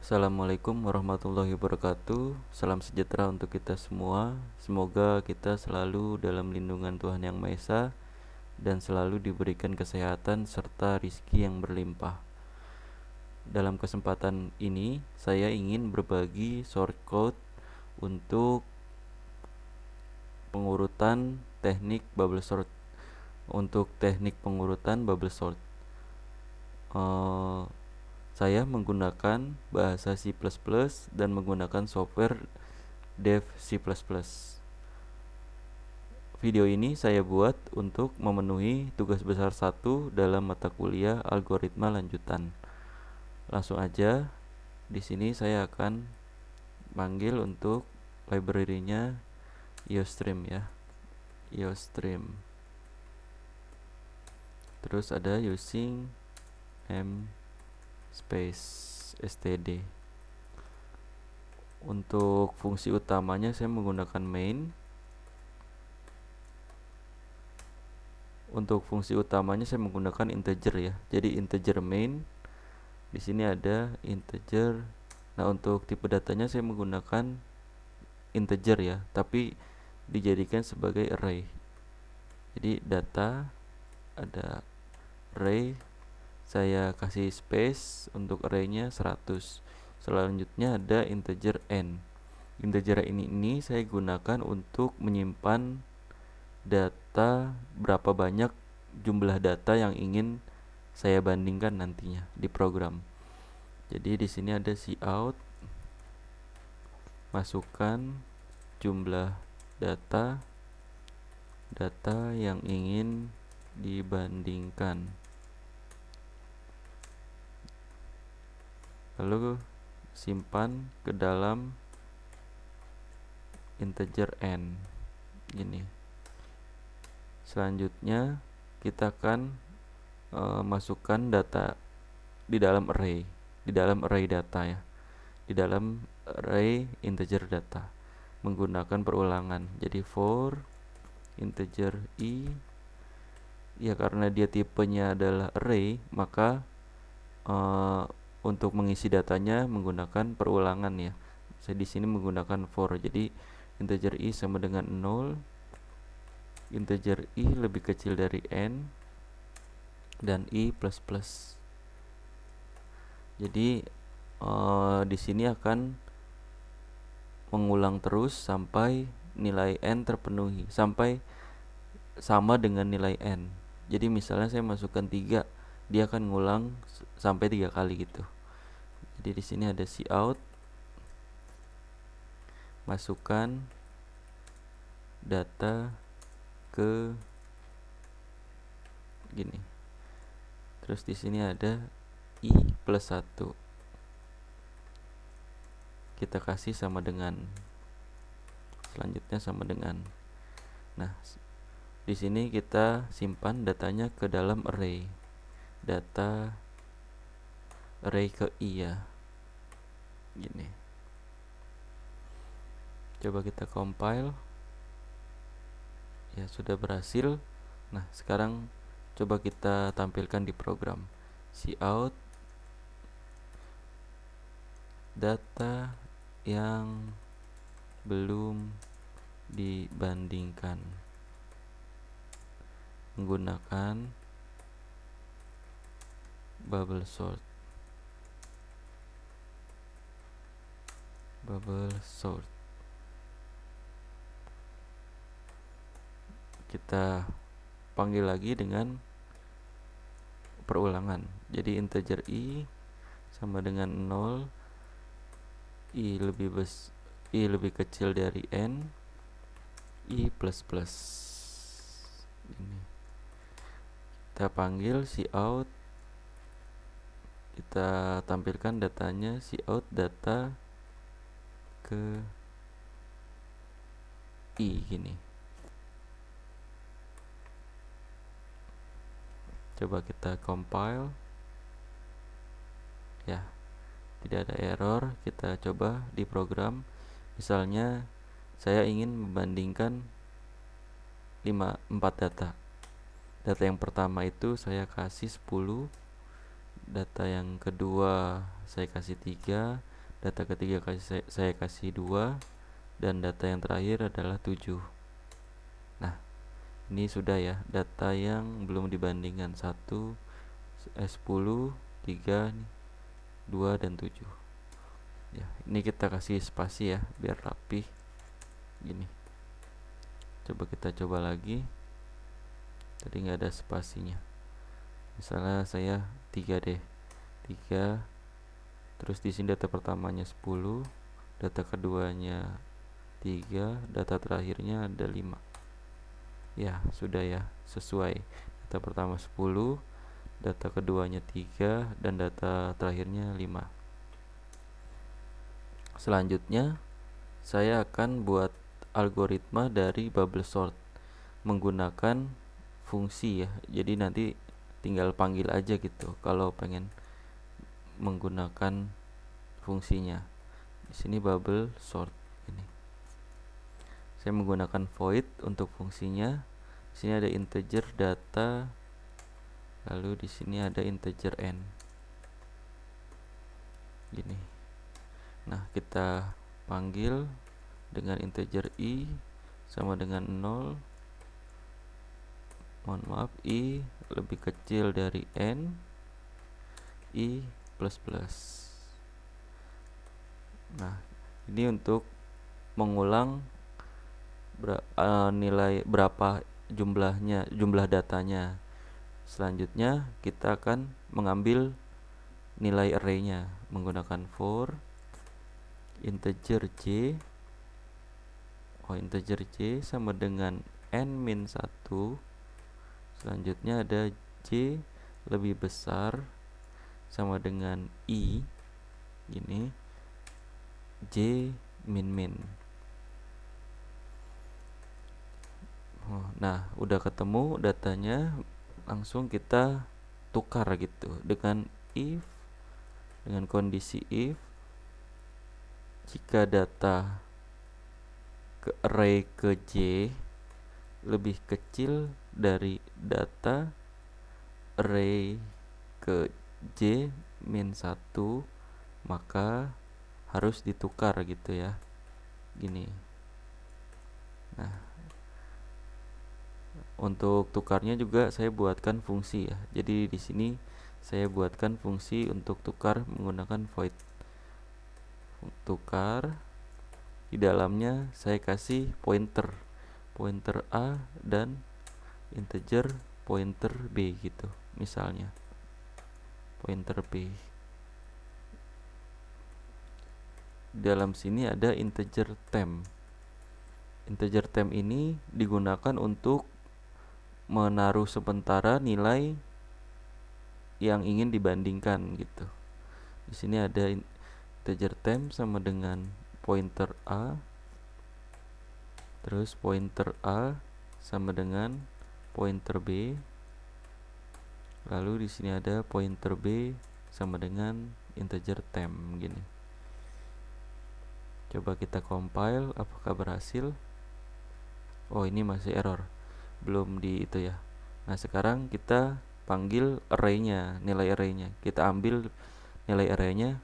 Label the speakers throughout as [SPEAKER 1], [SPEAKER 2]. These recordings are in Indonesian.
[SPEAKER 1] Assalamualaikum warahmatullahi wabarakatuh. Salam sejahtera untuk kita semua. Semoga kita selalu dalam lindungan Tuhan Yang Maha Esa dan selalu diberikan kesehatan serta rizki yang berlimpah. Dalam kesempatan ini, saya ingin berbagi shortcut untuk pengurutan teknik bubble sort. Untuk teknik pengurutan bubble sort, eh, saya menggunakan bahasa C++ dan menggunakan software Dev C++. Video ini saya buat untuk memenuhi tugas besar 1 dalam mata kuliah algoritma lanjutan. Langsung aja, di sini saya akan panggil untuk library-nya IOStream ya. IOStream. Terus ada using m space std. Untuk fungsi utamanya saya menggunakan main. Untuk fungsi utamanya saya menggunakan integer ya. Jadi integer main. Di sini ada integer. Nah, untuk tipe datanya saya menggunakan integer ya, tapi dijadikan sebagai array. Jadi data ada array, saya kasih space untuk arraynya 100. Selanjutnya ada integer n. Integer ini saya gunakan untuk menyimpan data, berapa banyak jumlah data yang ingin saya bandingkan nantinya di program. Jadi di sini ada cout, masukkan jumlah data yang ingin dibandingkan. Lalu simpan ke dalam integer n. Gini. Selanjutnya kita akan masukkan data di dalam array, data ya, di dalam array integer data menggunakan perulangan. Jadi for integer i ya, karena dia tipenya adalah array, maka untuk mengisi datanya menggunakan perulangan ya. Saya di sini menggunakan for. Jadi integer i sama dengan 0. Integer i lebih kecil dari n dan i plus plus. Jadi di sini akan mengulang terus sampai nilai n terpenuhi, sampai sama dengan nilai n. Jadi misalnya saya masukkan 3, dia akan ngulang sampai 3 kali gitu. Jadi di sini ada cout, masukkan data ke gini. Terus di sini ada i plus 1. Kita kasih sama dengan, selanjutnya sama dengan. Nah, di sini kita simpan datanya ke dalam array. Data array ke i ya. Gini. Coba kita compile. Ya, sudah berhasil. Nah, sekarang coba kita tampilkan di program. Cout data yang belum dibandingkan menggunakan bubble sort. Kita panggil lagi dengan perulangan. Jadi integer i sama dengan 0, i lebih kecil dari n, i plus plus. Ini kita panggil cout, kita tampilkan datanya cout data ke i gini. Coba kita compile. Ya, tidak ada error. Kita coba di program. Misalnya saya ingin membandingkan 4 data. Data yang pertama itu saya kasih 10, data yang kedua saya kasih 3, data ketiga saya kasih 2, dan data yang terakhir adalah 7. Nah, ini sudah ya data yang belum dibandingkan 10, 3, 2, dan 7. Ya, ini kita kasih spasi ya biar rapi gini. Kita coba lagi. Tadi nggak ada spasinya. Misalnya saya 3 deh. 3. Terus di sini data pertamanya 10, data keduanya 3, data terakhirnya ada 5. Ya, sudah ya, sesuai. Data pertama 10, data keduanya 3, dan data terakhirnya 5. Selanjutnya, saya akan buat algoritma dari bubble sort menggunakan fungsi ya. Jadi nanti tinggal panggil aja gitu kalau pengen menggunakan fungsinya. Di sini bubble sort ini. Saya menggunakan void untuk fungsinya. Di sini ada integer data, lalu di sini ada integer n. Gini. Nah, kita panggil dengan integer i sama dengan 0. Mohon maaf, i lebih kecil dari n, i plus plus. Nah, ini untuk mengulang nilai berapa jumlah datanya. Selanjutnya kita akan mengambil nilai arraynya menggunakan for integer j. Integer j sama dengan n-1. Selanjutnya ada j lebih besar sama dengan i, gini, j min. Nah, udah ketemu datanya, langsung kita tukar gitu dengan kondisi if jika data ke array ke j lebih kecil dari data array ke j min 1, maka harus ditukar gitu ya, gini. Nah, untuk tukarnya juga saya buatkan fungsi ya. Jadi di sini saya buatkan fungsi untuk tukar menggunakan void tukar. Di dalamnya saya kasih pointer A dan integer pointer B gitu. Misalnya pointer B. Dalam sini ada integer temp. Integer temp ini digunakan untuk menaruh sementara nilai yang ingin dibandingkan gitu. Di sini ada integer temp sama dengan pointer A, terus pointer A sama dengan pointer B, lalu di sini ada pointer B sama dengan integer temp gini. Coba kita compile, apakah berhasil? Oh, ini masih error, belum di itu ya. Nah, sekarang kita panggil arraynya, nilai arraynya. Kita ambil nilai arraynya.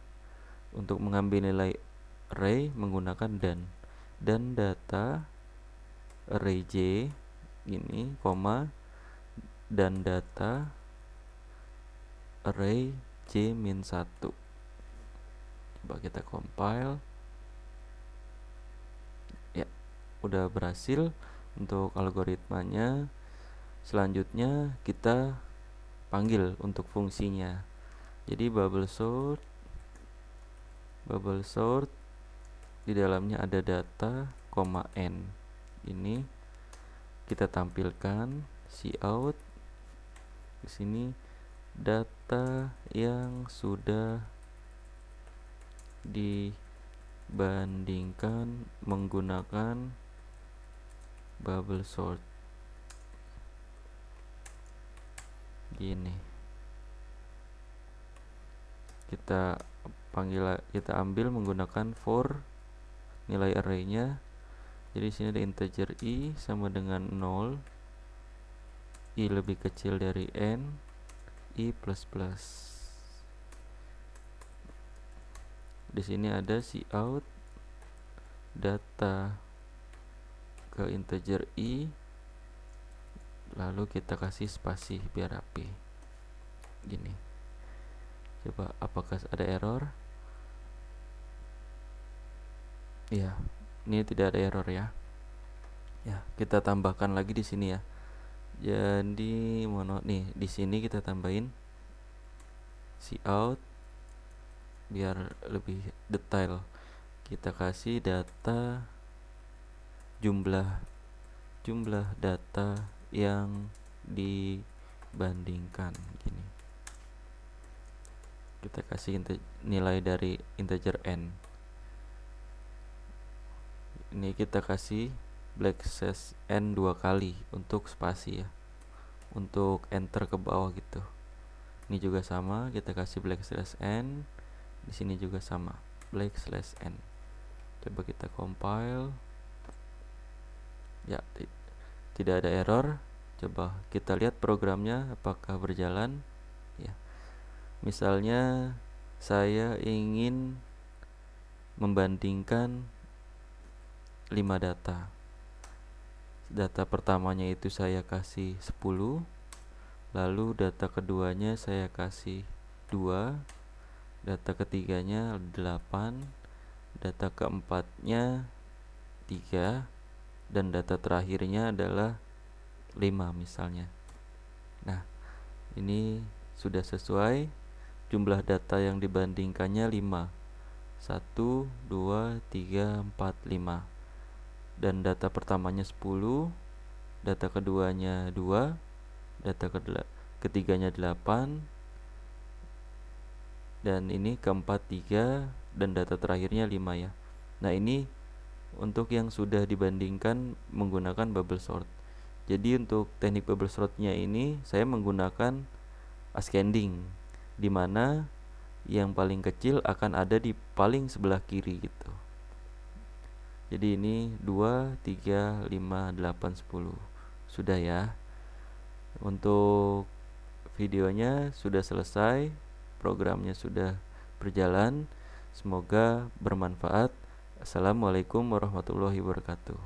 [SPEAKER 1] Untuk mengambil nilai array menggunakan dan data array j ini, koma, dan data array j min 1. Coba kita compile. Ya, udah berhasil untuk algoritmanya. Selanjutnya kita panggil untuk fungsinya. Jadi bubble sort di dalamnya ada data, n. Ini kita tampilkan cout. Di sini data yang sudah dibandingkan menggunakan bubble sort. Gini. Kita ambil menggunakan for nilai arraynya. Jadi sini ada integer i sama dengan 0, i lebih kecil dari n, i plus plus. di sini ada cout data ke integer i, lalu kita kasih spasi biar rapi gini. Coba apakah ada error? Iya, ini tidak ada error ya. Ya, kita tambahkan lagi di sini ya. Jadi nih di sini kita tambahin cout biar lebih detail. Kita kasih data jumlah data yang dibandingkan gini. Kita kasih nilai dari integer n. Ini kita kasih backslash n 2 kali untuk spasi ya, untuk enter ke bawah gitu. Ini juga sama, kita kasih backslash n. Di sini juga sama, backslash n. Coba kita compile. Ya, tidak ada error. Coba kita lihat programnya apakah berjalan ya. Misalnya saya ingin membandingkan 5 data. Data pertamanya itu saya kasih 10, lalu data keduanya saya kasih 2, data ketiganya 8, data keempatnya 3, dan data terakhirnya adalah 5 misalnya. Nah, ini sudah sesuai. Jumlah data yang dibandingkannya 5. 1, 2, 3, 4, 5. Dan data pertamanya 10, data keduanya 2, data ketiganya 8, dan ini keempat 3, dan data terakhirnya 5 ya. Nah, ini untuk yang sudah dibandingkan menggunakan bubble sort. Jadi untuk teknik bubble sortnya ini saya menggunakan ascending, di mana yang paling kecil akan ada di paling sebelah kiri gitu. Jadi ini 2, 3, 5, 8, 10. Sudah ya. Untuk videonya sudah selesai, programnya sudah berjalan. Semoga bermanfaat. Assalamualaikum warahmatullahi wabarakatuh.